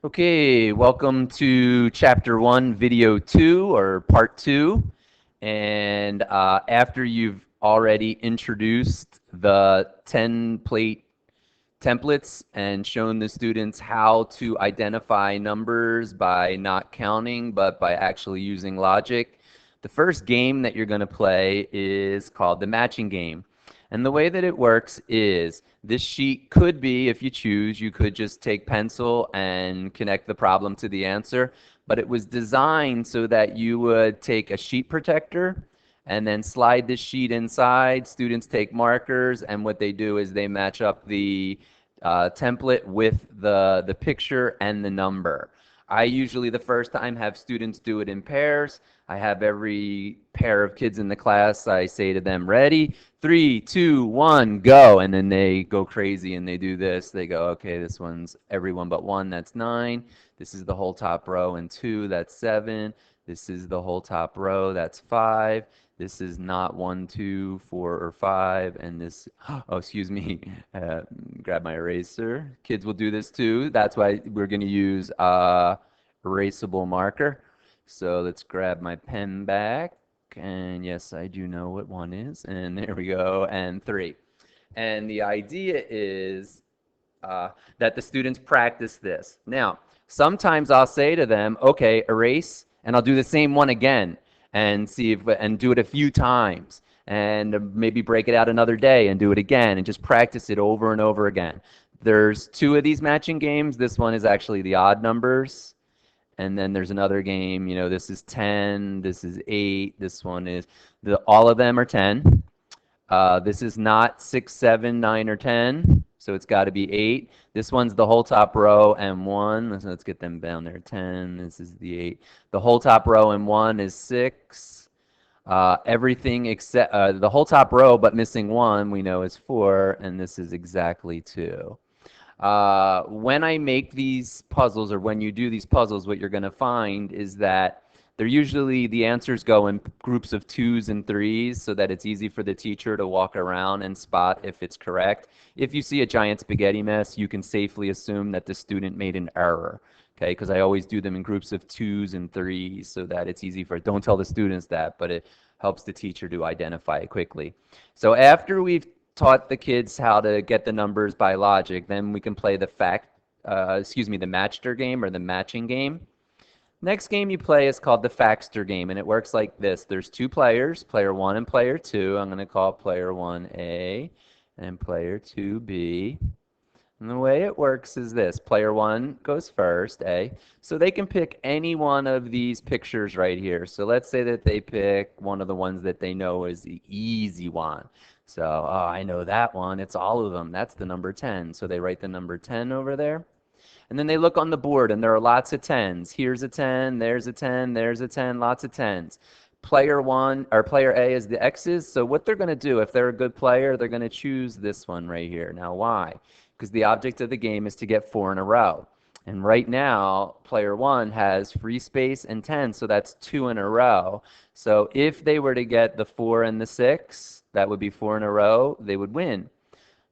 Okay, welcome to Chapter 1, Video 2, or Part 2. And after you've already introduced the 10 plate templates and shown the students how to identify numbers by not counting, but by actually using logic, the first game that you're going to play is called the matching game. And the way that it works is this sheet could be, if you choose, you could just take pencil and connect the problem to the answer. But it was designed so that you would take a sheet protector and then slide this sheet inside. Students take markers, and what they do is they match up the template with the picture and the number. I usually the first time have students do it in pairs. I have every pair of kids in the class, I say to them, ready, 3, 2, 1, go. And then they go crazy and they do this. They go, okay, this one's everyone but one, that's 9. This is the whole top row, and 2, that's 7. This is the whole top row, that's 5. This is not 1, 2, 4, or 5. And this, oh, excuse me, grab my eraser. Kids will do this too. That's why we're going to use erasable marker. So let's grab my pen back. And yes, I do know what 1 is. And there we go. And 3. And the idea is that the students practice this. Now, sometimes I'll say to them, okay, erase, and I'll do the same one again and see if and do it a few times and maybe break it out another day and do it again and just practice it over and over again. There's 2 of these matching games. This one is actually the odd numbers. And then there's another game, you know, this is 10, this is 8, this one is, all of them are 10. This is not 6, 7, 9, or 10, so it's got to be 8. This one's the whole top row and 1. So let's get them down there. 10, this is the 8. The whole top row and 1 is 6. Everything except the whole top row but missing 1 we know is 4, and this is exactly 2. When I make these puzzles, or when you do these puzzles, what you're going to find is that they're usually, the answers go in groups of 2s and 3s so that it's easy for the teacher to walk around and spot if it's correct. If you see a giant spaghetti mess, you can safely assume that the student made an error. Okay, because I always do them in groups of 2s and 3s so that it's easy for, don't tell the students that, but it helps the teacher to identify it quickly. So after we've taught the kids how to get the numbers by logic, then we can play the the matcher game, or the matching game. Next game you play is called the Faxter game, and it works like this. There's 2 players, player 1 and player 2. I'm going to call player 1A and player 2B. And the way it works is this. Player 1 goes first, A. So they can pick any one of these pictures right here. So let's say that they pick one of the ones that they know is the easy one. So, oh, I know that one. It's all of them. That's the number 10. So they write the number 10 over there. And then they look on the board, and there are lots of 10s. Here's a 10, there's a 10, there's a 10, lots of 10s. Player 1 or player A is the X's. So what they're going to do, if they're a good player, they're going to choose this one right here. Now, why? Because the object of the game is to get 4 in a row. And right now, player 1 has free space and 10, so that's 2 in a row. So if they were to get the 4 and the 6, that would be 4 in a row, they would win.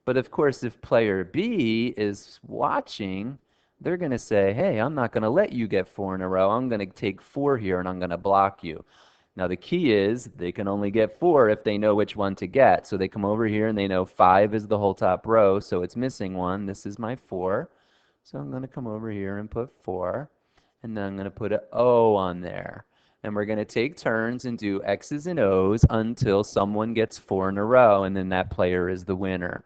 But of course, if player B is watching, they're going to say, hey, I'm not going to let you get 4 in a row. I'm going to take 4 here, and I'm going to block you. Now, the key is they can only get 4 if they know which one to get. So they come over here, and they know 5 is the whole top row, so it's missing 1. This is my 4. So I'm going to come over here and put 4, and then I'm going to put an O on there. And we're going to take turns and do X's and O's until someone gets 4 in a row, and then that player is the winner.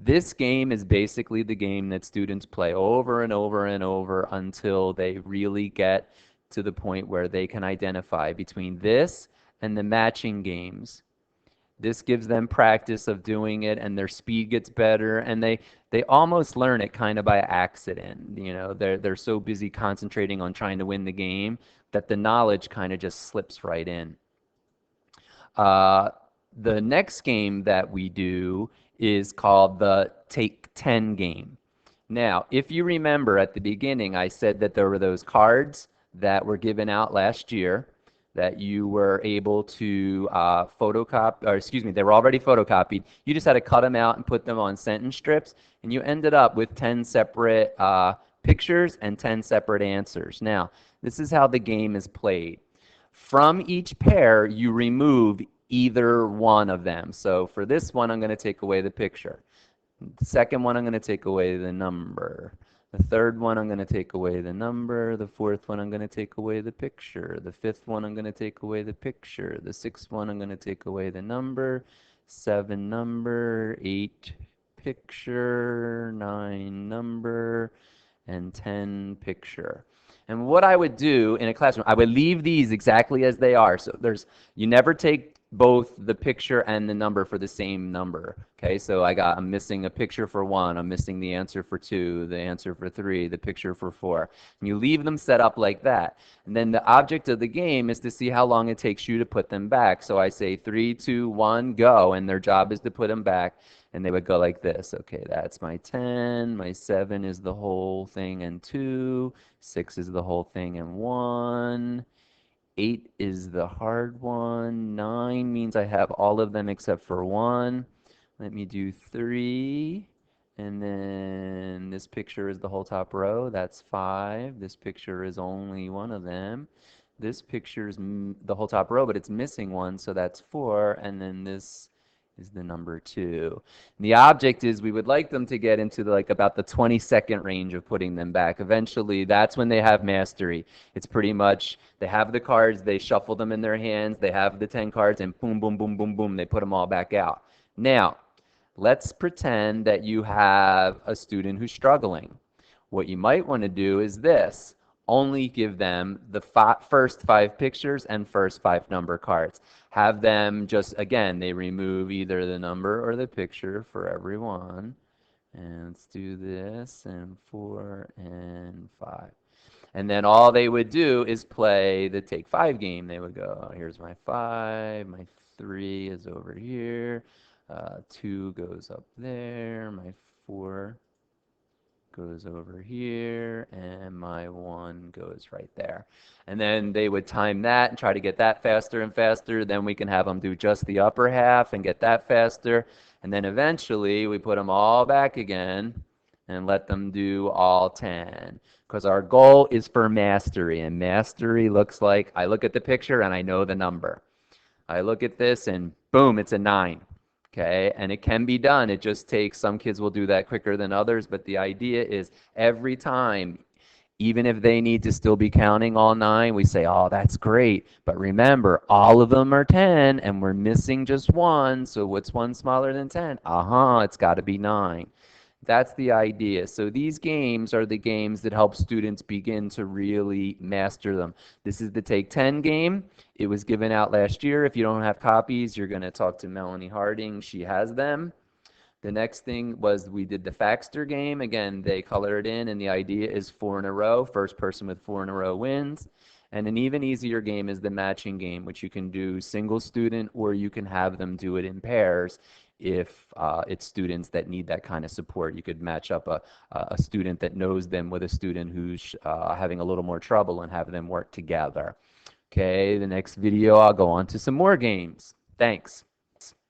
This game is basically the game that students play over and over and over until they really get to the point where they can identify between this and the matching games. This gives them practice of doing it, and their speed gets better, and they almost learn it kind of by accident. You know, they're so busy concentrating on trying to win the game that the knowledge kind of just slips right in. The next game that we do is called the Take 10 game. Now, if you remember at the beginning, I said that there were those cards that were given out last year that you were able to photocopy, or excuse me, they were already photocopied. You just had to cut them out and put them on sentence strips, and you ended up with 10 separate pictures and 10 separate answers. Now, this is how the game is played. From each pair, you remove either one of them. So for this one, I'm going to take away the picture. The second one, I'm going to take away the number. The third one, I'm going to take away the number. The fourth one, I'm going to take away the picture. The fifth one, I'm going to take away the picture. The sixth one, I'm going to take away the number. 7 number, 8 picture, 9 number, and 10 picture. And what I would do in a classroom, I would leave these exactly as they are. So you never take both the picture and the number for the same number. Okay, so I'm missing a picture for 1, I'm missing the answer for 2, the answer for 3, the picture for 4. And you leave them set up like that. And then the object of the game is to see how long it takes you to put them back. So I say 3, 2, 1, go, and their job is to put them back. And they would go like this. Okay, that's my 10, my 7 is the whole thing and 2, 6 is the whole thing and 1, 8 is the hard one, 9 means I have all of them except for 1. Let me do 3, and then this picture is the whole top row, that's 5. This picture is only one of them. This picture is the whole top row, but it's missing one, so that's 4, and then this is the number 2. And the object is we would like them to get into about the 20-second range of putting them back. Eventually, that's when they have mastery. It's pretty much they have the cards, they shuffle them in their hands, they have the 10 cards, and boom, boom, boom, boom, boom, they put them all back out. Now, let's pretend that you have a student who's struggling. What you might want to do is this. Only give them the first 5 pictures and first 5 number cards. Have them just, again, they remove either the number or the picture for every one. And let's do this, and 4 and 5. And then all they would do is play the Take 5 game. They would go, oh, here's my 5, my 3 is over here, 2 goes up there, my 4 goes over here, and my 1 goes right there. And then they would time that and try to get that faster and faster. Then we can have them do just the upper half and get that faster. And then eventually we put them all back again and let them do all 10. Because our goal is for mastery, and mastery looks like I look at the picture and I know the number. I look at this and boom, it's a 9. Okay, and it can be done. It just takes, some kids will do that quicker than others, but the idea is every time, even if they need to still be counting all 9, we say, oh, that's great. But remember, all of them are 10, and we're missing just 1. So what's 1 smaller than 10? It's got to be 9. That's the idea. So these games are the games that help students begin to really master them. This is the Take 10 game. It was given out last year. If you don't have copies, you're going to talk to Melanie Harding. She has them. The next thing was we did the Faxter game. Again, they color it in, and the idea is 4 in a row. First person with 4 in a row wins. And an even easier game is the matching game, which you can do single student, or you can have them do it in pairs. If it's students that need that kind of support, you could match up a student that knows them with a student who's having a little more trouble and have them work together. Okay, the next video I'll go on to some more games. Thanks.